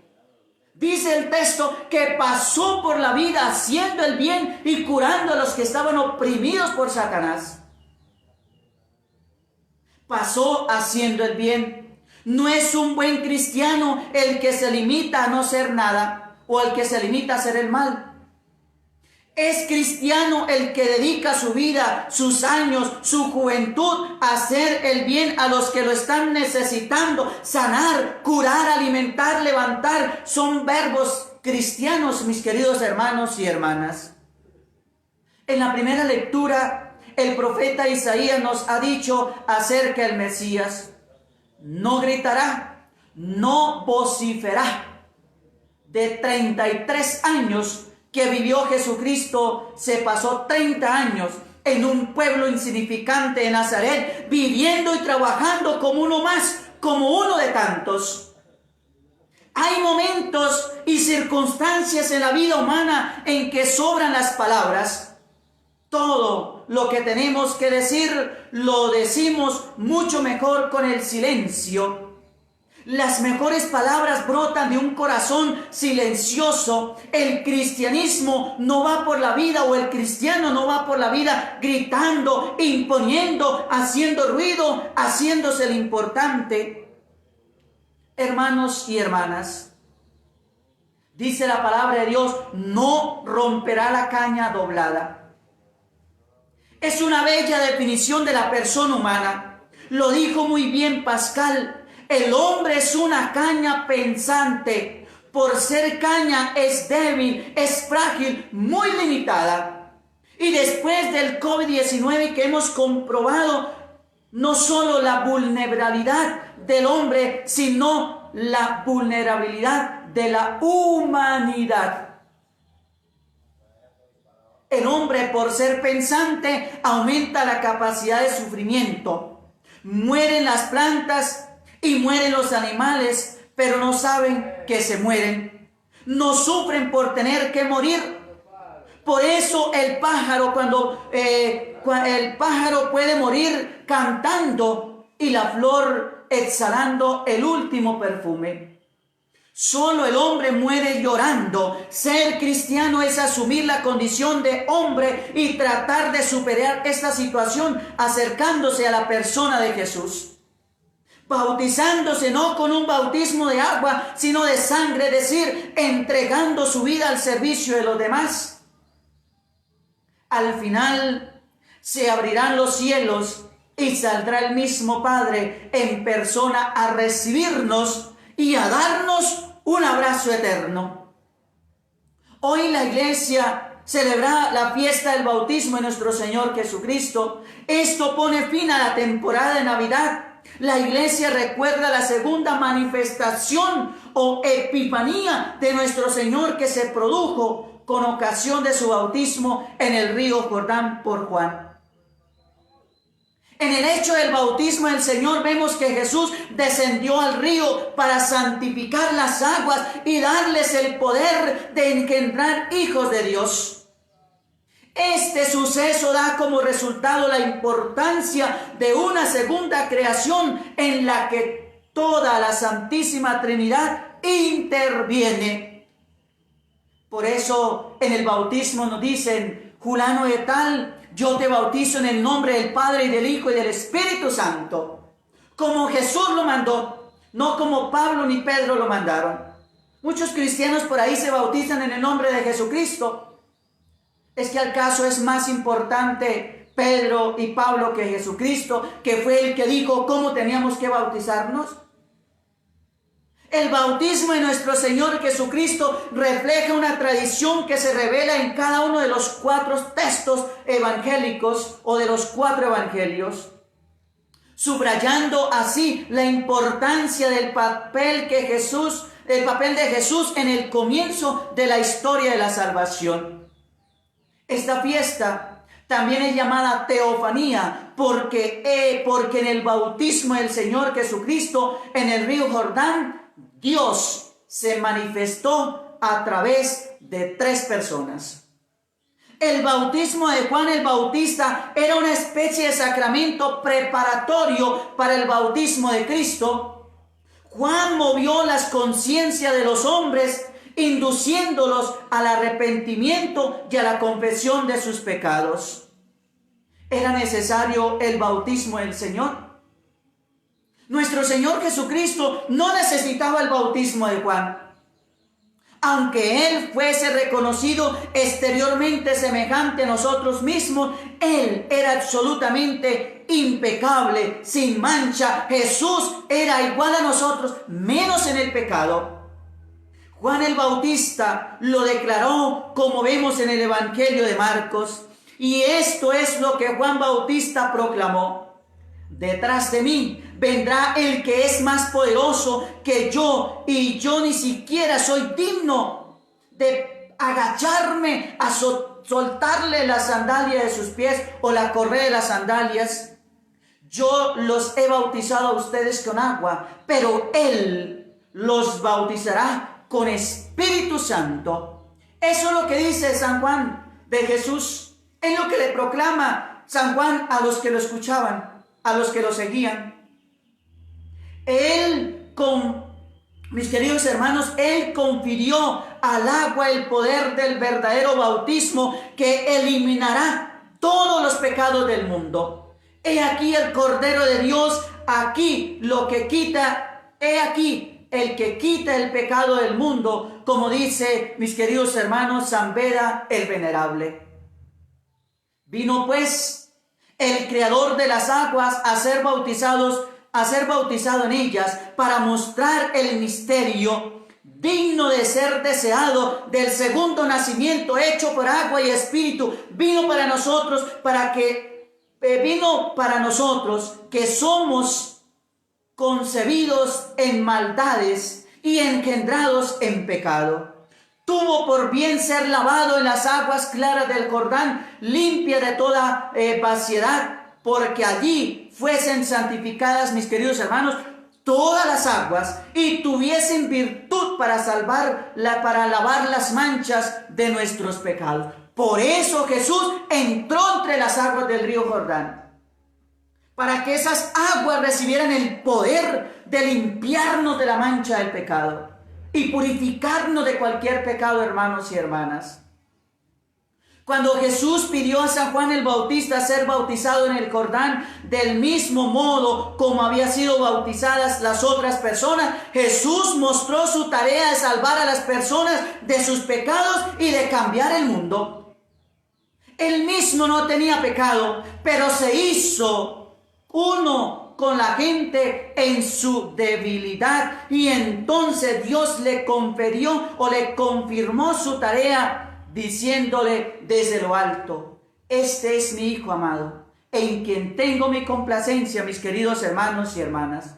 Dice el texto que pasó por la vida haciendo el bien y curando a los que estaban oprimidos por Satanás. Pasó haciendo el bien. No es un buen cristiano el que se limita a no hacer nada o el que se limita a hacer el mal. Es cristiano el que dedica su vida, sus años, su juventud a hacer el bien a los que lo están necesitando. Sanar, curar, alimentar, levantar son verbos cristianos, mis queridos hermanos y hermanas. En la primera lectura, el profeta Isaías nos ha dicho acerca del Mesías: no gritará, no vociferará. De 33 años que vivió Jesucristo, se pasó 30 años en un pueblo insignificante de Nazaret, viviendo y trabajando como uno más, como uno de tantos. Hay momentos y circunstancias en la vida humana en que sobran las palabras. Todo lo que tenemos que decir lo decimos mucho mejor con el silencio. Las mejores palabras brotan de un corazón silencioso. El cristianismo no va por la vida, o el cristiano no va por la vida gritando, imponiendo, haciendo ruido, haciéndose el importante. Hermanos y hermanas, dice la palabra de Dios: no romperá la caña doblada. Es una bella definición de la persona humana. Lo dijo muy bien Pascal. El hombre es una caña pensante. Por ser caña es débil, es frágil, muy limitada. Y después del COVID-19 que hemos comprobado no solo la vulnerabilidad del hombre, sino la vulnerabilidad de la humanidad. El hombre, por ser pensante, aumenta la capacidad de sufrimiento. Mueren las plantas y mueren los animales, pero no saben que se mueren. No sufren por tener que morir. Por eso el pájaro, el pájaro puede morir cantando y la flor exhalando el último perfume. Solo el hombre muere llorando. Ser cristiano es asumir la condición de hombre y tratar de superar esta situación acercándose a la persona de Jesús. Bautizándose no con un bautismo de agua, sino de sangre, es decir, entregando su vida al servicio de los demás. Al final se abrirán los cielos y saldrá el mismo Padre en persona a recibirnos y a darnos un abrazo eterno. Hoy la iglesia celebra la fiesta del bautismo de nuestro Señor Jesucristo. Esto pone fin a la temporada de Navidad La iglesia recuerda la segunda manifestación o epifanía de nuestro Señor que se produjo con ocasión de su bautismo en el río Jordán por Juan. En el hecho del bautismo del Señor vemos que Jesús descendió al río para santificar las aguas y darles el poder de engendrar hijos de Dios. Este suceso da como resultado la importancia de una segunda creación en la que toda la Santísima Trinidad interviene. Por eso en el bautismo nos dicen: fulano de tal, yo te bautizo en el nombre del Padre y del Hijo y del Espíritu Santo. Como Jesús lo mandó, no como Pablo ni Pedro lo mandaron. Muchos cristianos por ahí se bautizan en el nombre de Jesucristo. ¿Es que al caso es más importante Pedro y Pablo que Jesucristo, que fue el que dijo cómo teníamos que bautizarnos? El bautismo de nuestro Señor Jesucristo refleja una tradición que se revela en cada uno de los 4 textos evangélicos o de los 4 evangelios, subrayando así la importancia del papel de Jesús en el comienzo de la historia de la salvación. Esta fiesta también es llamada teofanía porque en el bautismo del Señor Jesucristo en el río Jordán, Dios se manifestó a través de 3 personas. El bautismo de Juan el Bautista era una especie de sacramento preparatorio para el bautismo de Cristo. Juan movió las conciencias de los hombres, induciéndolos al arrepentimiento y a la confesión de sus pecados. ¿Era necesario el bautismo del Señor? Nuestro Señor Jesucristo no necesitaba el bautismo de Juan. Aunque Él fuese reconocido exteriormente semejante a nosotros mismos, Él era absolutamente impecable, sin mancha. Jesús era igual a nosotros, menos en el pecado. Juan el Bautista lo declaró, como vemos en el Evangelio de Marcos, y esto es lo que Juan Bautista proclamó: detrás de mí vendrá el que es más poderoso que yo, y yo ni siquiera soy digno de agacharme a soltarle la sandalia de sus pies o la correa de las sandalias. Yo los he bautizado a ustedes con agua, pero Él los bautizará con Espíritu Santo. Eso es lo que dice San Juan de Jesús. Es lo que le proclama San Juan a los que lo escuchaban, a los que lo seguían. Mis queridos hermanos, Él confirió al agua el poder del verdadero bautismo que eliminará todos los pecados del mundo. He aquí el Cordero de Dios, he aquí el que quita el pecado del mundo, como dice, mis queridos hermanos, San Beda el Venerable. Vino pues el Creador de las aguas a ser bautizado en ellas, para mostrar el misterio digno de ser deseado del segundo nacimiento hecho por agua y espíritu. Vino para nosotros que somos concebidos en maldades y engendrados en pecado. Tuvo por bien ser lavado en las aguas claras del Jordán, limpia de toda vaciedad, porque allí fuesen santificadas, mis queridos hermanos, todas las aguas, y tuviesen virtud para lavar las manchas de nuestros pecados. Por eso Jesús entró entre las aguas del río Jordán, para que esas aguas recibieran el poder de limpiarnos de la mancha del pecado y purificarnos de cualquier pecado, hermanos y hermanas. Cuando Jesús pidió a San Juan el Bautista ser bautizado en el Jordán, del mismo modo como había sido bautizadas las otras personas, Jesús mostró su tarea de salvar a las personas de sus pecados y de cambiar el mundo. Él mismo no tenía pecado, pero se hizo uno con la gente en su debilidad, y entonces Dios le confirió o le confirmó su tarea, diciéndole desde lo alto: este es mi Hijo amado, en quien tengo mi complacencia, mis queridos hermanos y hermanas.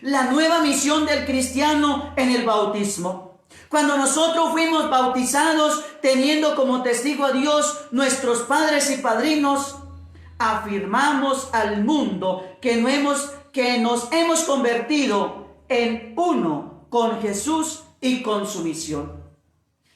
La nueva misión del cristiano en el bautismo. Cuando nosotros fuimos bautizados, teniendo como testigo a Dios, nuestros padres y padrinos, afirmamos al mundo que nos hemos convertido en uno con Jesús y con su misión.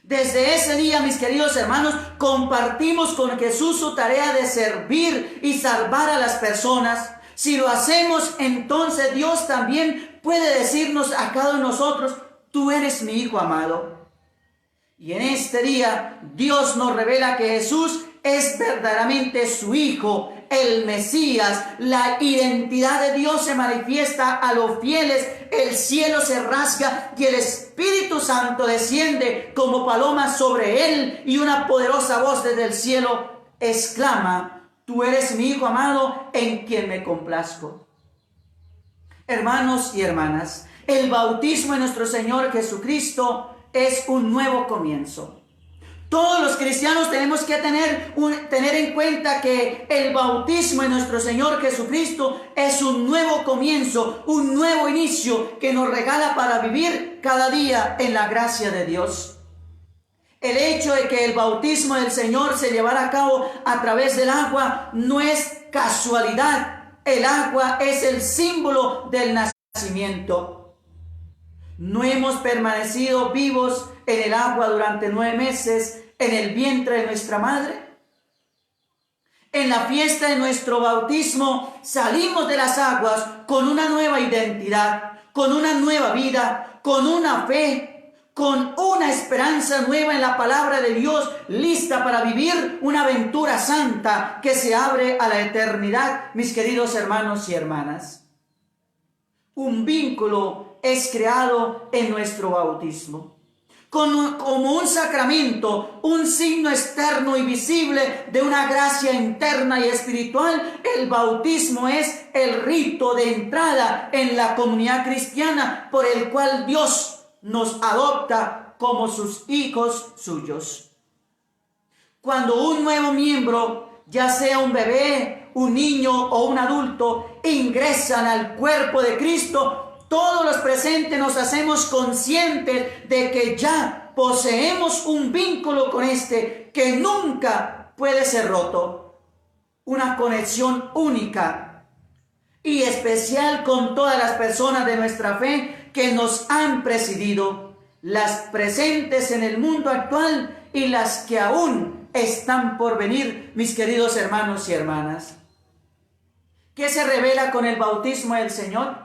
Desde ese día, mis queridos hermanos, compartimos con Jesús su tarea de servir y salvar a las personas. Si lo hacemos, entonces Dios también puede decirnos a cada uno de nosotros: tú eres mi hijo amado. Y en este día Dios nos revela que Jesús es verdaderamente su Hijo, el Mesías. La identidad de Dios se manifiesta a los fieles, el cielo se rasga y el Espíritu Santo desciende como paloma sobre él, y una poderosa voz desde el cielo exclama: tú eres mi Hijo amado, en quien me complazco. Hermanos y hermanas, el bautismo de nuestro Señor Jesucristo es un nuevo comienzo. Todos los cristianos tenemos que tener en cuenta que el bautismo de nuestro Señor Jesucristo es un nuevo comienzo, un nuevo inicio que nos regala para vivir cada día en la gracia de Dios. El hecho de que el bautismo del Señor se llevara a cabo a través del agua no es casualidad. El agua es el símbolo del nacimiento. No hemos permanecido vivos en el agua durante 9 meses en el vientre de nuestra madre. En la fiesta de nuestro bautismo salimos de las aguas con una nueva identidad, con una nueva vida, con una fe, con una esperanza nueva en la palabra de Dios, lista para vivir una aventura santa que se abre a la eternidad, mis queridos hermanos y hermanas. Un vínculo es creado en nuestro bautismo, como un sacramento, un signo externo y visible de una gracia interna y espiritual. El bautismo es el rito de entrada en la comunidad cristiana por el cual Dios nos adopta como sus hijos suyos. Cuando un nuevo miembro, ya sea un bebé, un niño o un adulto, ingresan al cuerpo de Cristo, todos los presentes nos hacemos conscientes de que ya poseemos un vínculo con este que nunca puede ser roto. Una conexión única y especial con todas las personas de nuestra fe que nos han presidido, las presentes en el mundo actual y las que aún están por venir, mis queridos hermanos y hermanas. ¿Qué se revela con el bautismo del Señor?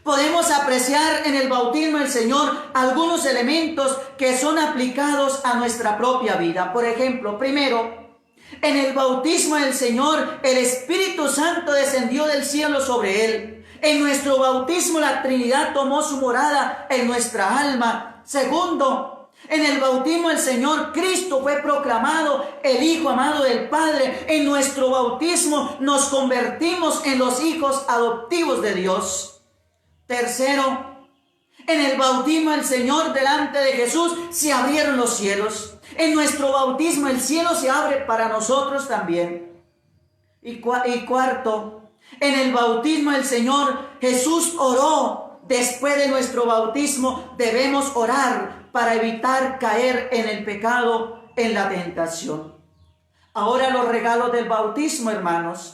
Podemos apreciar en el bautismo del Señor algunos elementos que son aplicados a nuestra propia vida. Por ejemplo, primero, en el bautismo del Señor, el Espíritu Santo descendió del cielo sobre él. En nuestro bautismo, la Trinidad tomó su morada en nuestra alma. Segundo, en el bautismo del Señor, Cristo fue proclamado el Hijo amado del Padre. En nuestro bautismo nos convertimos en los hijos adoptivos de Dios. Tercero, en el bautismo del Señor, delante de Jesús, se abrieron los cielos. En nuestro bautismo el cielo se abre para nosotros también. Y cuarto, en el bautismo del Señor, Jesús oró. Después de nuestro bautismo debemos orar para evitar caer en el pecado, en la tentación. Ahora los regalos del bautismo, hermanos.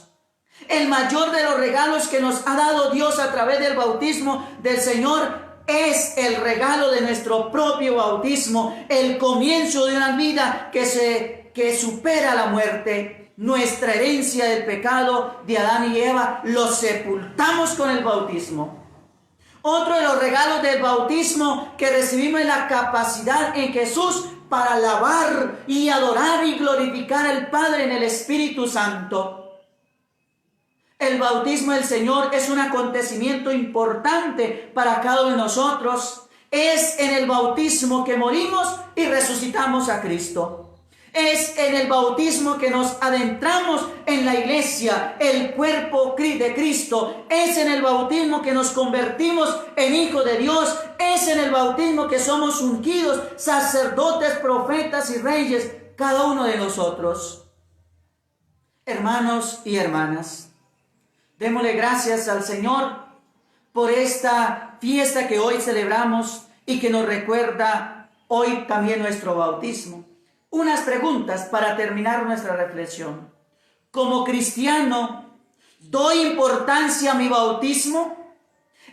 El mayor de los regalos que nos ha dado Dios a través del bautismo del Señor es el regalo de nuestro propio bautismo, el comienzo de una vida que supera la muerte. Nuestra herencia del pecado de Adán y Eva lo sepultamos con el bautismo. Otro de los regalos del bautismo que recibimos es la capacidad en Jesús para alabar y adorar y glorificar al Padre en el Espíritu Santo. El bautismo del Señor es un acontecimiento importante para cada uno de nosotros. Es en el bautismo que morimos y resucitamos a Cristo. Es en el bautismo que nos adentramos en la iglesia, el cuerpo de Cristo. Es en el bautismo que nos convertimos en hijos de Dios. Es en el bautismo que somos ungidos, sacerdotes, profetas y reyes, cada uno de nosotros. Hermanos y hermanas, démosle gracias al Señor por esta fiesta que hoy celebramos y que nos recuerda hoy también nuestro bautismo. Unas preguntas para terminar nuestra reflexión. Como cristiano, ¿doy importancia a mi bautismo?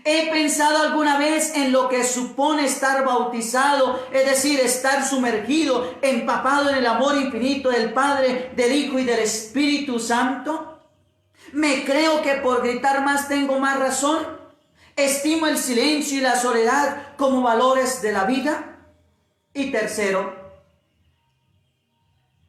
¿He pensado alguna vez en lo que supone estar bautizado, es decir, estar sumergido, empapado en el amor infinito del Padre, del Hijo y del Espíritu Santo? ¿Me creo que por gritar más tengo más razón? ¿Estimo el silencio y la soledad como valores de la vida? Y tercero,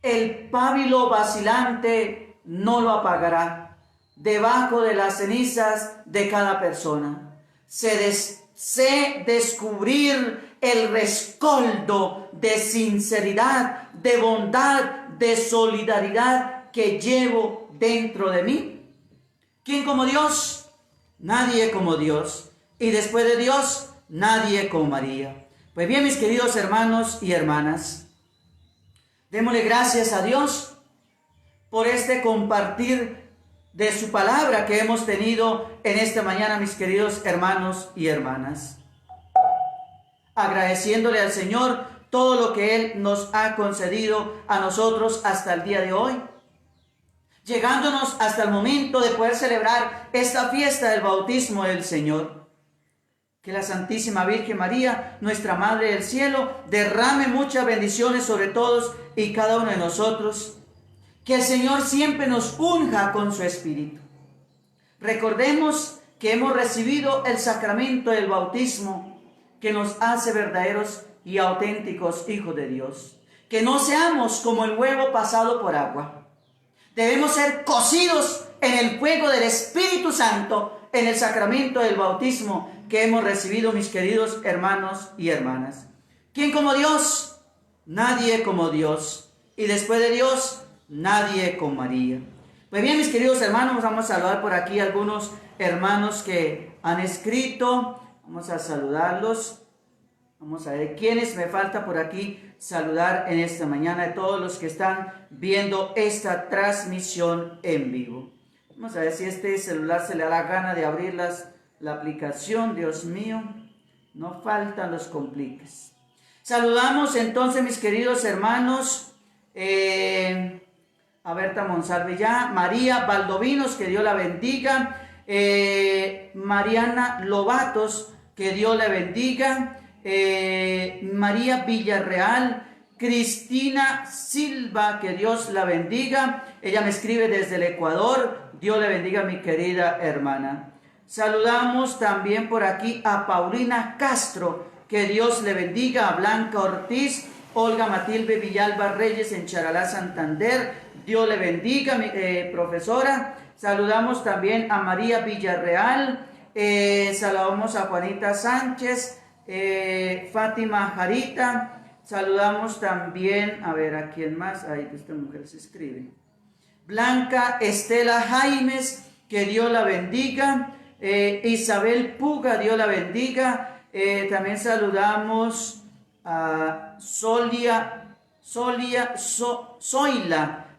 el pábilo vacilante no lo apagará debajo de las cenizas de cada persona. Sé descubrir el rescoldo de sinceridad, de bondad, de solidaridad que llevo dentro de mí. ¿Quién como Dios? Nadie como Dios. Y después de Dios, nadie como María. Pues bien, mis queridos hermanos y hermanas, démosle gracias a Dios por este compartir de su palabra que hemos tenido en esta mañana, mis queridos hermanos y hermanas. Agradeciéndole al Señor todo lo que Él nos ha concedido a nosotros hasta el día de hoy. Llegándonos hasta el momento de poder celebrar esta fiesta del bautismo del Señor. Que la Santísima Virgen María, nuestra Madre del Cielo, derrame muchas bendiciones sobre todos y cada uno de nosotros. Que el Señor siempre nos unja con su Espíritu. Recordemos que hemos recibido el sacramento del bautismo que nos hace verdaderos y auténticos hijos de Dios. Que no seamos como el huevo pasado por agua. Debemos ser cocidos en el fuego del Espíritu Santo en el sacramento del bautismo que hemos recibido, mis queridos hermanos y hermanas. ¿Quién como Dios? Nadie como Dios. Y después de Dios, nadie con María. Pues bien, mis queridos hermanos, vamos a saludar por aquí a algunos hermanos que han escrito. Vamos a saludarlos. Vamos a ver quiénes me falta por aquí saludar en esta mañana, de todos los que están viendo esta transmisión en vivo. Vamos a ver si este celular se le da la gana de abrir la aplicación. Dios mío, no faltan los compliques. Saludamos entonces, mis queridos hermanos, a Berta Monsalve ya, María Valdovinos, que Dios la bendiga, Mariana Lobatos, que Dios la bendiga, María Villarreal, Cristina Silva, que Dios la bendiga. Ella me escribe desde el Ecuador. Dios le bendiga, mi querida hermana. Saludamos también por aquí a Paulina Castro, que Dios le bendiga, a Blanca Ortiz, Olga Matilde Villalba Reyes en Charalá, Santander. Dios le bendiga, profesora. Saludamos también a María Villarreal. Saludamos a Juanita Sánchez, Fátima Jarita. Saludamos también, a ver, ¿a quién más? Ay, esta mujer se escribe. Blanca Estela Jaimes, que Dios la bendiga. Isabel Puga, Dios la bendiga. También saludamos a Zoila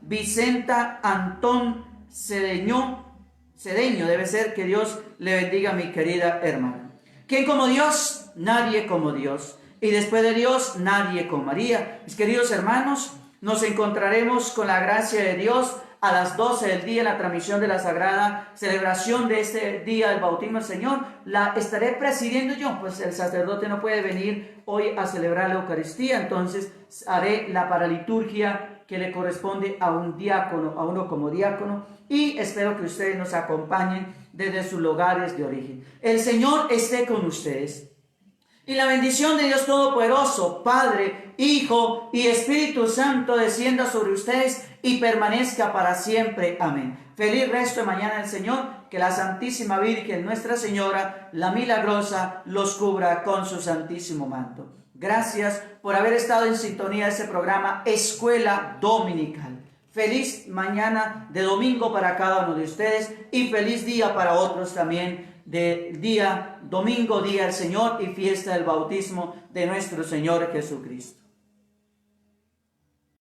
Vicenta Antón Cedeño, debe ser, que Dios le bendiga, mi querida hermana. ¿Quién como Dios? Nadie como Dios. Y después de Dios, nadie como María. Mis queridos hermanos, nos encontraremos con la gracia de Dios a las 12 del día en la transmisión de la sagrada celebración de este día del bautismo del Señor. La estaré presidiendo yo, pues el sacerdote no puede venir hoy a celebrar la Eucaristía, entonces haré la paraliturgia que le corresponde a un diácono, a uno como diácono, y espero que ustedes nos acompañen desde sus lugares de origen. El Señor esté con ustedes. Y la bendición de Dios Todopoderoso, Padre, Hijo y Espíritu Santo descienda sobre ustedes y permanezca para siempre. Amén. Feliz resto de mañana del Señor. Que la Santísima Virgen, Nuestra Señora, la Milagrosa, los cubra con su santísimo manto. Gracias por haber estado en sintonía de este programa Escuela Dominical. Feliz mañana de domingo para cada uno de ustedes y feliz día para otros también, de día domingo, día del Señor y fiesta del bautismo de nuestro Señor Jesucristo.